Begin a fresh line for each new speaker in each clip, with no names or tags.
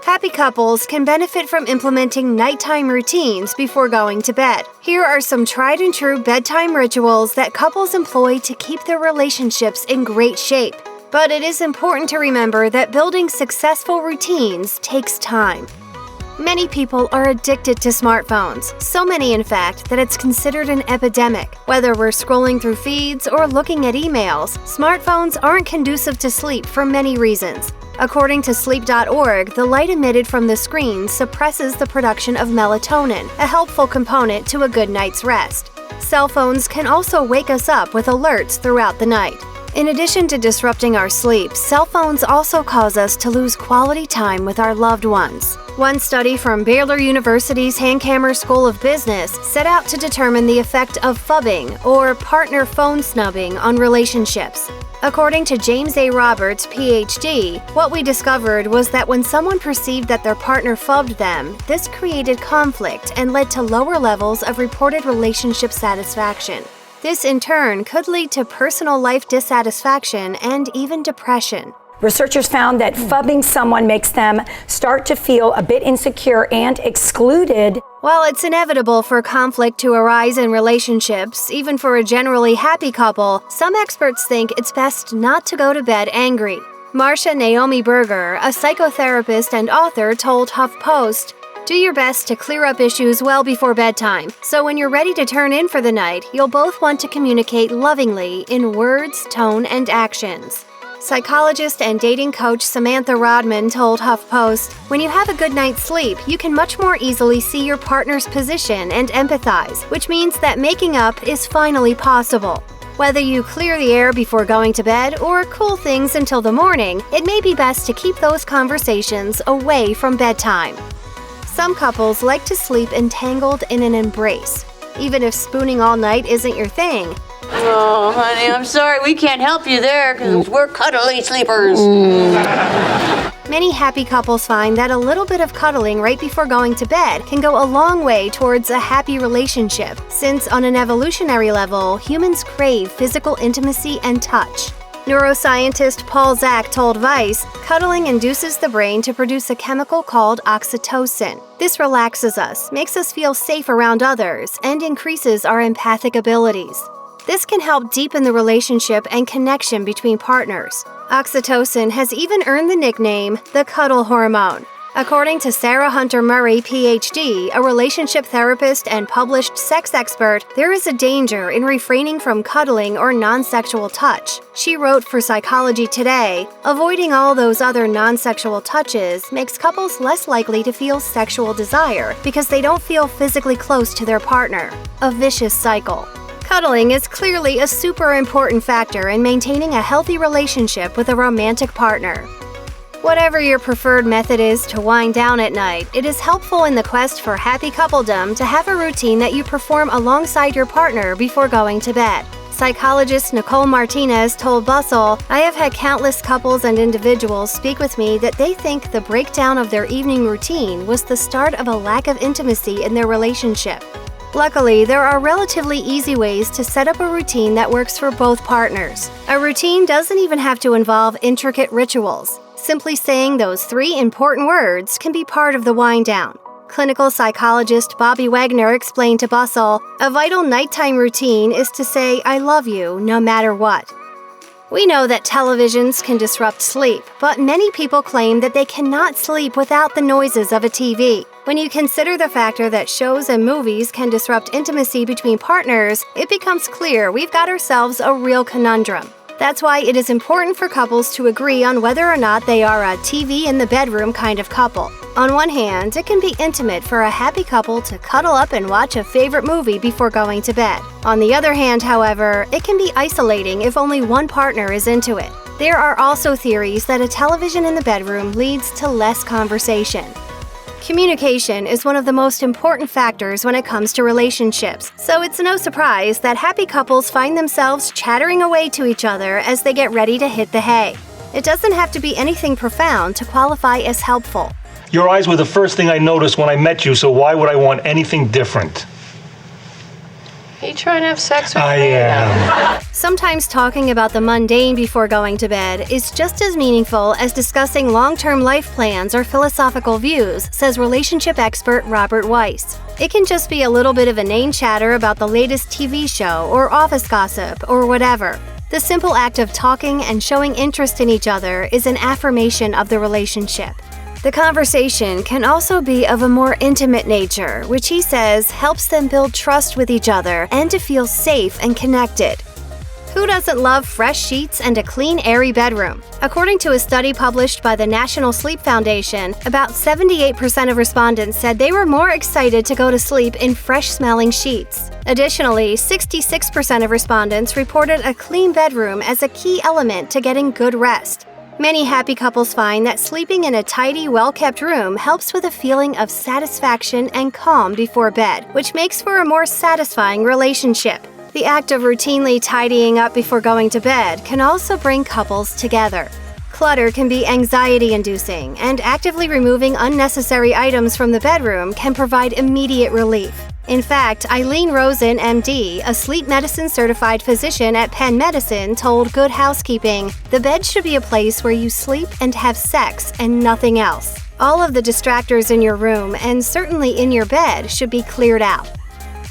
Happy couples can benefit from implementing nighttime routines before going to bed. Here are some tried and true bedtime rituals that couples employ to keep their relationships in great shape. But it is important to remember that building successful routines takes time. Many people are addicted to smartphones, so many in fact that it's considered an epidemic. Whether we're scrolling through feeds or looking at emails, smartphones aren't conducive to sleep for many reasons. According to sleep.org, the light emitted from the screen suppresses the production of melatonin, a helpful component to a good night's rest. Cell phones can also wake us up with alerts throughout the night. In addition to disrupting our sleep, cell phones also cause us to lose quality time with our loved ones. One study from Baylor University's Hankamer School of Business set out to determine the effect of phubbing, or partner phone snubbing, on relationships. According to James A. Roberts, Ph.D., what we discovered was that when someone perceived that their partner phubbed them, this created conflict and led to lower levels of reported relationship satisfaction. This, in turn, could lead to personal life dissatisfaction and even depression.
Researchers found that phubbing someone makes them start to feel a bit insecure and excluded.
While it's inevitable for conflict to arise in relationships, even for a generally happy couple, some experts think it's best not to go to bed angry. Marcia Naomi Berger, a psychotherapist and author, told HuffPost, "Do your best to clear up issues well before bedtime, so when you're ready to turn in for the night, you'll both want to communicate lovingly in words, tone, and actions." Psychologist and dating coach Samantha Rodman told HuffPost, "When you have a good night's sleep, you can much more easily see your partner's position and empathize, which means that making up is finally possible. Whether you clear the air before going to bed or cool things until the morning, it may be best to keep those conversations away from bedtime." Some couples like to sleep entangled in an embrace. Even if spooning all night isn't your thing,
"Oh, honey, I'm sorry, we can't help you there because we're cuddly sleepers."
Many happy couples find that a little bit of cuddling right before going to bed can go a long way towards a happy relationship, since on an evolutionary level, humans crave physical intimacy and touch. Neuroscientist Paul Zak told Vice, "Cuddling induces the brain to produce a chemical called oxytocin. This relaxes us, makes us feel safe around others, and increases our empathic abilities. This can help deepen the relationship and connection between partners. Oxytocin has even earned the nickname the cuddle hormone." According to Sarah Hunter Murray, Ph.D., a relationship therapist and published sex expert, there is a danger in refraining from cuddling or non-sexual touch. She wrote for Psychology Today, "Avoiding all those other non-sexual touches makes couples less likely to feel sexual desire because they don't feel physically close to their partner. A vicious cycle." Cuddling is clearly a super important factor in maintaining a healthy relationship with a romantic partner. Whatever your preferred method is to wind down at night, it is helpful in the quest for happy coupledom to have a routine that you perform alongside your partner before going to bed. Psychologist Nicole Martinez told Bustle, "I have had countless couples and individuals speak with me that they think the breakdown of their evening routine was the start of a lack of intimacy in their relationship." Luckily, there are relatively easy ways to set up a routine that works for both partners. A routine doesn't even have to involve intricate rituals. Simply saying those 3 important words can be part of the wind down. Clinical psychologist Bobby Wagner explained to Bustle, "A vital nighttime routine is to say, 'I love you,' no matter what." We know that televisions can disrupt sleep, but many people claim that they cannot sleep without the noises of a TV. When you consider the factor that shows and movies can disrupt intimacy between partners, it becomes clear we've got ourselves a real conundrum. That's why it is important for couples to agree on whether or not they are a TV in the bedroom kind of couple. On one hand, it can be intimate for a happy couple to cuddle up and watch a favorite movie before going to bed. On the other hand, however, it can be isolating if only one partner is into it. There are also theories that a television in the bedroom leads to less conversation. Communication is one of the most important factors when it comes to relationships, so it's no surprise that happy couples find themselves chattering away to each other as they get ready to hit the hay. It doesn't have to be anything profound to qualify as helpful.
Your eyes were the first thing I noticed when I met you, so why would I want anything different?
You trying to have sex with
I
me?
am.
Sometimes talking about the mundane before going to bed is just as meaningful as discussing long-term life plans or philosophical views, says relationship expert Robert Weiss. It can just be a little bit of inane chatter about the latest TV show or office gossip or whatever. The simple act of talking and showing interest in each other is an affirmation of the relationship. The conversation can also be of a more intimate nature, which he says helps them build trust with each other and to feel safe and connected. Who doesn't love fresh sheets and a clean, airy bedroom? According to a study published by the National Sleep Foundation, about 78% of respondents said they were more excited to go to sleep in fresh-smelling sheets. Additionally, 66% of respondents reported a clean bedroom as a key element to getting good rest. Many happy couples find that sleeping in a tidy, well-kept room helps with a feeling of satisfaction and calm before bed, which makes for a more satisfying relationship. The act of routinely tidying up before going to bed can also bring couples together. Clutter can be anxiety-inducing, and actively removing unnecessary items from the bedroom can provide immediate relief. In fact, Eileen Rosen, MD, a sleep medicine certified physician at Penn Medicine, told Good Housekeeping, "The bed should be a place where you sleep and have sex and nothing else. All of the distractors in your room and certainly in your bed should be cleared out."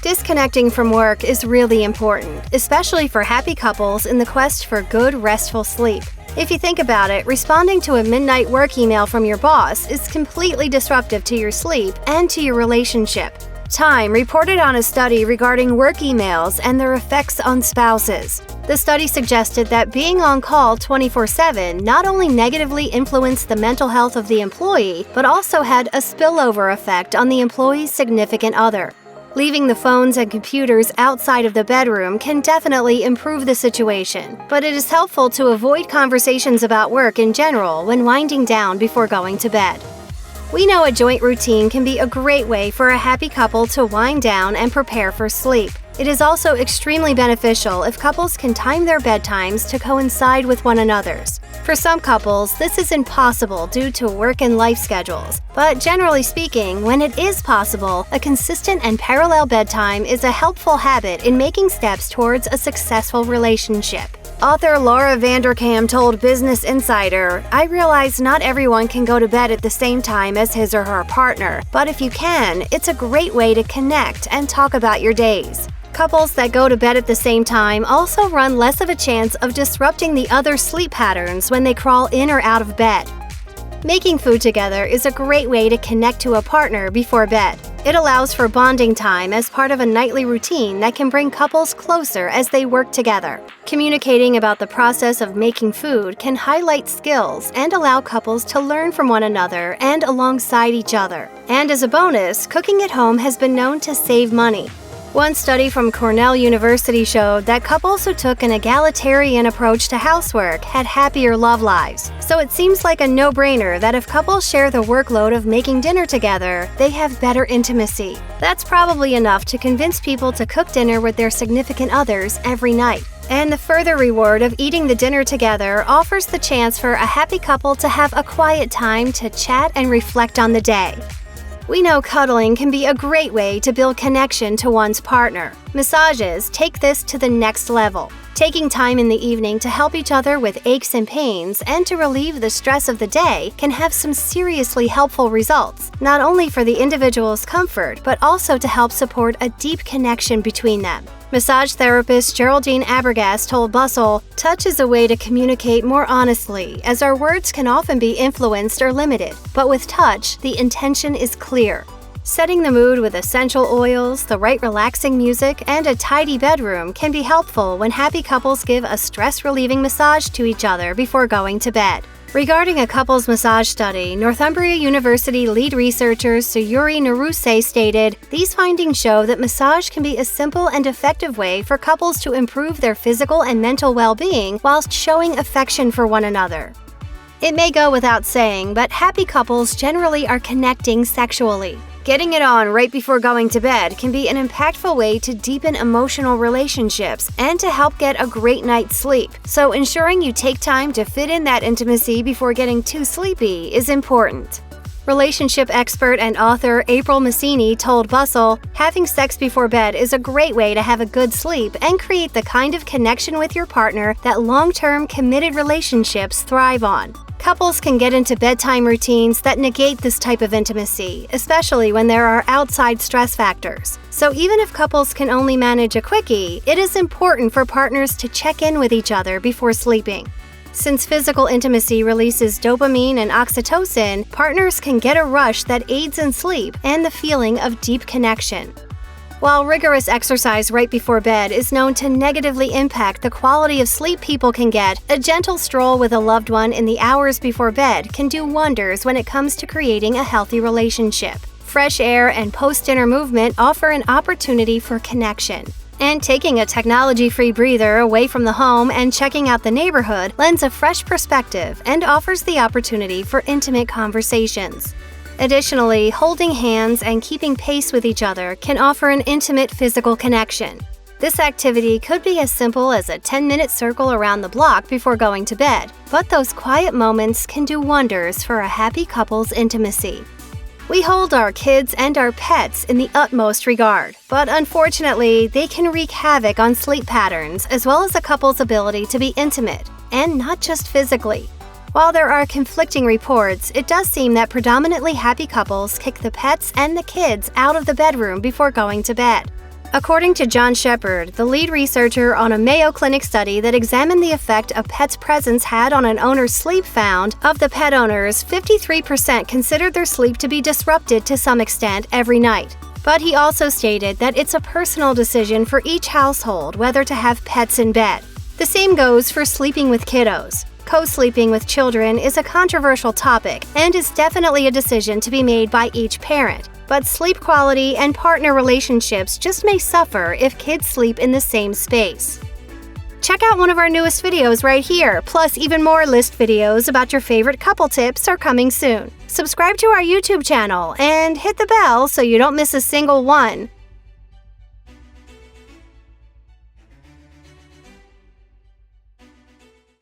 Disconnecting from work is really important, especially for happy couples in the quest for good, restful sleep. If you think about it, responding to a midnight work email from your boss is completely disruptive to your sleep and to your relationship. Time reported on a study regarding work emails and their effects on spouses. The study suggested that being on call 24/7 not only negatively influenced the mental health of the employee, but also had a spillover effect on the employee's significant other. Leaving the phones and computers outside of the bedroom can definitely improve the situation, but it is helpful to avoid conversations about work in general when winding down before going to bed. We know a joint routine can be a great way for a happy couple to wind down and prepare for sleep. It is also extremely beneficial if couples can time their bedtimes to coincide with one another's. For some couples, this is impossible due to work and life schedules, but generally speaking, when it is possible, a consistent and parallel bedtime is a helpful habit in making steps towards a successful relationship. Author Laura Vanderkam told Business Insider, "I realize not everyone can go to bed at the same time as his or her partner, but if you can, it's a great way to connect and talk about your days." Couples that go to bed at the same time also run less of a chance of disrupting the other's sleep patterns when they crawl in or out of bed. Making food together is a great way to connect to a partner before bed. It allows for bonding time as part of a nightly routine that can bring couples closer as they work together. Communicating about the process of making food can highlight skills and allow couples to learn from one another and alongside each other. And as a bonus, cooking at home has been known to save money. One study from Cornell University showed that couples who took an egalitarian approach to housework had happier love lives. So it seems like a no-brainer that if couples share the workload of making dinner together, they have better intimacy. That's probably enough to convince people to cook dinner with their significant others every night. And the further reward of eating the dinner together offers the chance for a happy couple to have a quiet time to chat and reflect on the day. We know cuddling can be a great way to build connection to one's partner. Massages take this to the next level. Taking time in the evening to help each other with aches and pains and to relieve the stress of the day can have some seriously helpful results, not only for the individual's comfort, but also to help support a deep connection between them. Massage therapist Geraldine Abergast told Bustle, "Touch is a way to communicate more honestly, as our words can often be influenced or limited. But with touch, the intention is clear." Setting the mood with essential oils, the right relaxing music, and a tidy bedroom can be helpful when happy couples give a stress-relieving massage to each other before going to bed. Regarding a couples massage study, Northumbria University lead researcher Sayuri Naruse stated, "These findings show that massage can be a simple and effective way for couples to improve their physical and mental well-being whilst showing affection for one another." It may go without saying, but happy couples generally are connecting sexually. Getting it on right before going to bed can be an impactful way to deepen emotional relationships and to help get a great night's sleep. So ensuring you take time to fit in that intimacy before getting too sleepy is important. Relationship expert and author April Massini told Bustle, "Having sex before bed is a great way to have a good sleep and create the kind of connection with your partner that long-term committed relationships thrive on." Couples can get into bedtime routines that negate this type of intimacy, especially when there are outside stress factors. So even if couples can only manage a quickie, it is important for partners to check in with each other before sleeping. Since physical intimacy releases dopamine and oxytocin, partners can get a rush that aids in sleep and the feeling of deep connection. While rigorous exercise right before bed is known to negatively impact the quality of sleep people can get, a gentle stroll with a loved one in the hours before bed can do wonders when it comes to creating a healthy relationship. Fresh air and post-dinner movement offer an opportunity for connection. And taking a technology-free breather away from the home and checking out the neighborhood lends a fresh perspective and offers the opportunity for intimate conversations. Additionally, holding hands and keeping pace with each other can offer an intimate physical connection. This activity could be as simple as a 10-minute circle around the block before going to bed, but those quiet moments can do wonders for a happy couple's intimacy. We hold our kids and our pets in the utmost regard, but unfortunately, they can wreak havoc on sleep patterns as well as a couple's ability to be intimate, and not just physically. While there are conflicting reports, it does seem that predominantly happy couples kick the pets and the kids out of the bedroom before going to bed. According to John Shepard, the lead researcher on a Mayo Clinic study that examined the effect a pet's presence had on an owner's sleep, found of the pet owners, 53% considered their sleep to be disrupted to some extent every night. But he also stated that it's a personal decision for each household whether to have pets in bed. The same goes for sleeping with kiddos. Co-sleeping with children is a controversial topic and is definitely a decision to be made by each parent. But sleep quality and partner relationships just may suffer if kids sleep in the same space. Check out one of our newest videos right here, plus even more list videos about your favorite couple tips are coming soon. Subscribe to our YouTube channel and hit the bell so you don't miss a single one.